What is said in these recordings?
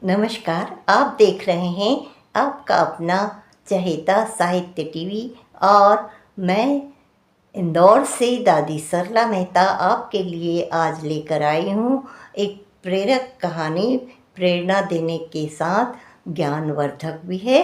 नमस्कार। आप देख रहे हैं आपका अपना चहेता साहित्य टीवी और मैं इंदौर से दादी सरला मेहता आपके लिए आज लेकर आई हूँ एक प्रेरक कहानी। प्रेरणा देने के साथ ज्ञानवर्धक भी है।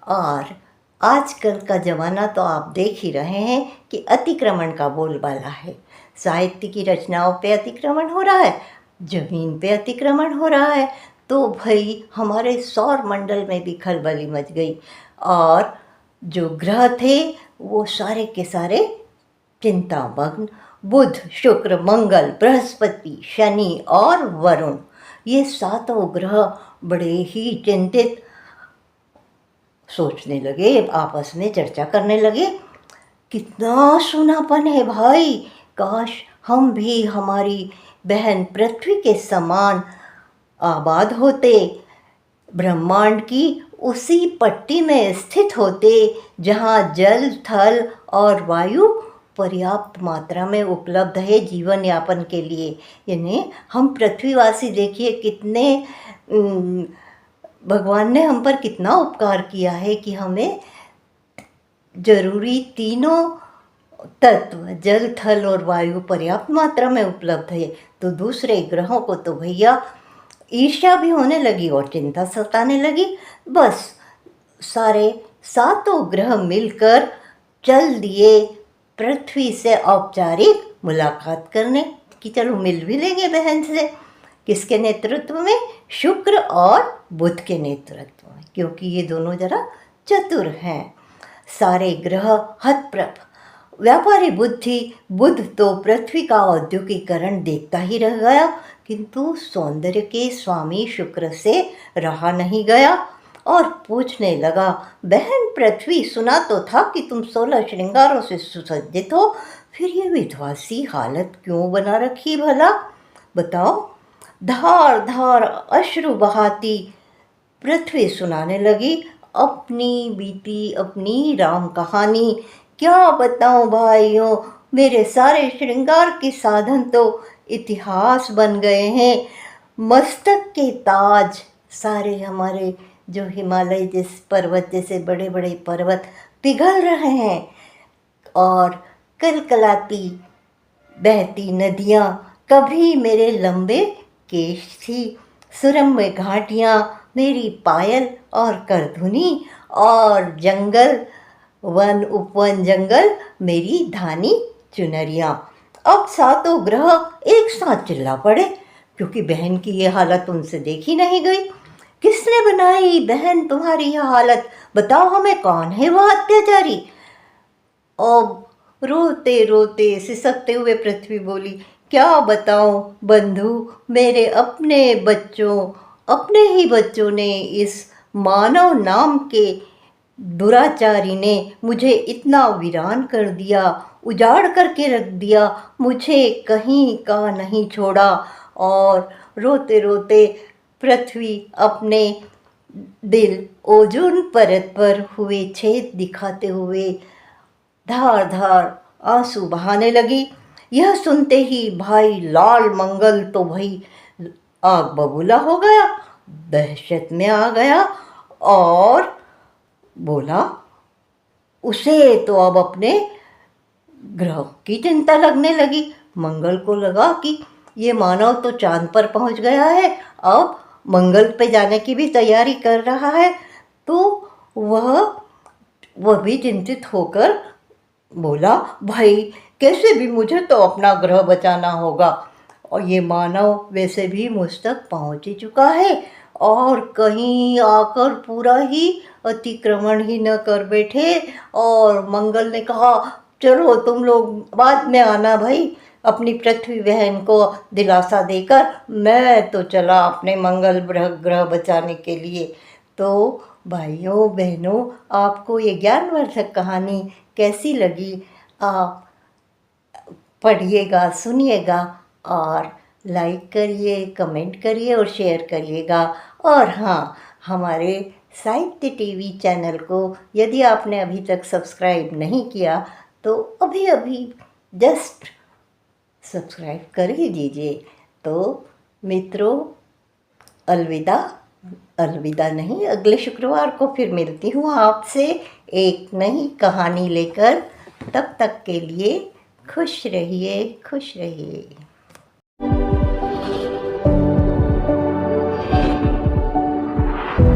और आजकल का ज़माना तो आप देख ही रहे हैं कि अतिक्रमण का बोलबाला है। साहित्य की रचनाओं पे अतिक्रमण हो रहा है, ज़मीन पे अतिक्रमण हो रहा है। तो भाई हमारे सौर मंडल में भी खलबली मच गई और जो ग्रह थे वो सारे के सारे चिंतामग्न। बुध, शुक्र, मंगल, बृहस्पति, शनि और वरुण, ये सातों ग्रह बड़े ही चिंतित सोचने लगे, आपस में चर्चा करने लगे, कितना सूनापन है भाई, काश हम भी हमारी बहन पृथ्वी के समान आबाद होते, ब्रह्मांड की उसी पट्टी में स्थित होते जहाँ जल, थल और वायु पर्याप्त मात्रा में उपलब्ध है जीवन यापन के लिए। यानी हम पृथ्वीवासी देखिए कितने भगवान ने हम पर कितना उपकार किया है कि हमें जरूरी तीनों तत्व जल, थल और वायु पर्याप्त मात्रा में उपलब्ध है। तो दूसरे ग्रहों को तो भैया ईर्ष्या भी होने लगी और चिंता सताने लगी। बस सारे सातों ग्रह मिलकर चल दिए पृथ्वी से औपचारिक मुलाकात करने कि चलो मिल भी लेंगे बहन से। किसके नेतृत्व में? शुक्र और बुध के नेतृत्व में, क्योंकि ये दोनों जरा चतुर हैं। सारे ग्रह हतप्रभ। व्यापारी बुध तो पृथ्वी का औद्योगिकरण देखता ही रह गया, किंतु सौंदर्य के स्वामी शुक्र से रहा नहीं गया और पूछने लगा, बहन पृथ्वी, सुना तो था कि तुम 16 श्रृंगारों से सुसज्जित हो, फिर ये विधवा-सी हालत क्यों बना रखी भला? बताओ। धार धार अश्रु बहाती पृथ्वी सुनाने लगी अपनी बीती, अपनी राम कहानी। क्या बताऊं भाइयों, मेरे सारे श्रृंगार के साधन तो इतिहास बन गए हैं। मस्तक के ताज सारे हमारे जो हिमालय जैसे पर्वत, जैसे बड़े बड़े पर्वत पिघल रहे हैं और कलकलाती बहती नदियाँ कभी मेरे लंबे केश थी, सुरम्य घाटियाँ मेरी पायल और करधुनी, और जंगल, वन उपवन जंगल मेरी धानी चुनरियाँ। अब सातों ग्रह एक साथ चिल्ला पड़े, क्योंकि बहन की ये हालत उनसे देखी नहीं गई। किसने बनाई बहन तुम्हारी यह हालत? बताओ हमें, कौन है वह अत्याचारी? अब रोते रोते सिसकते हुए पृथ्वी बोली, क्या बताऊं बंधु, मेरे अपने ही बच्चों ने, इस मानव नाम के दुराचारी ने मुझे इतना वीरान कर दिया, उजाड़ करके रख दिया, मुझे कहीं का नहीं छोड़ा। और रोते रोते पृथ्वी अपने दिल ओजोन परत पर हुए छेद दिखाते हुए धार धार आंसू बहाने लगी। यह सुनते ही भाई लाल मंगल तो भाई आग बबूला हो गया, दहशत में आ गया और बोला, उसे तो अब अपने ग्रह की चिंता लगने लगी। मंगल को लगा कि ये मानव तो चांद पर पहुंच गया है, अब मंगल पे जाने की भी तैयारी कर रहा है। तो वह भी चिंतित होकर बोला, भाई कैसे भी मुझे तो अपना ग्रह बचाना होगा, और ये मानव वैसे भी मुझ तक पहुंच ही चुका है और कहीं आकर पूरा ही अतिक्रमण ही न कर बैठे। और मंगल ने कहा, चलो तुम लोग बाद में आना भाई, अपनी पृथ्वी बहन को दिलासा देकर, मैं तो चला अपने मंगल ग्रह बचाने के लिए। तो भाइयों बहनों, आपको ये ज्ञानवर्धक कहानी कैसी लगी? आप पढ़िएगा, सुनिएगा और लाइक करिए, कमेंट करिए और शेयर करिएगा। और हाँ, हमारे साहित्य टीवी चैनल को यदि आपने अभी तक सब्सक्राइब नहीं किया तो अभी अभी जस्ट सब्सक्राइब कर ही दीजिए। तो मित्रों, अलविदा, अलविदा नहीं, अगले शुक्रवार को फिर मिलती हूँ आपसे एक नई कहानी लेकर। तब तक के लिए खुश रहिए, खुश रहिए।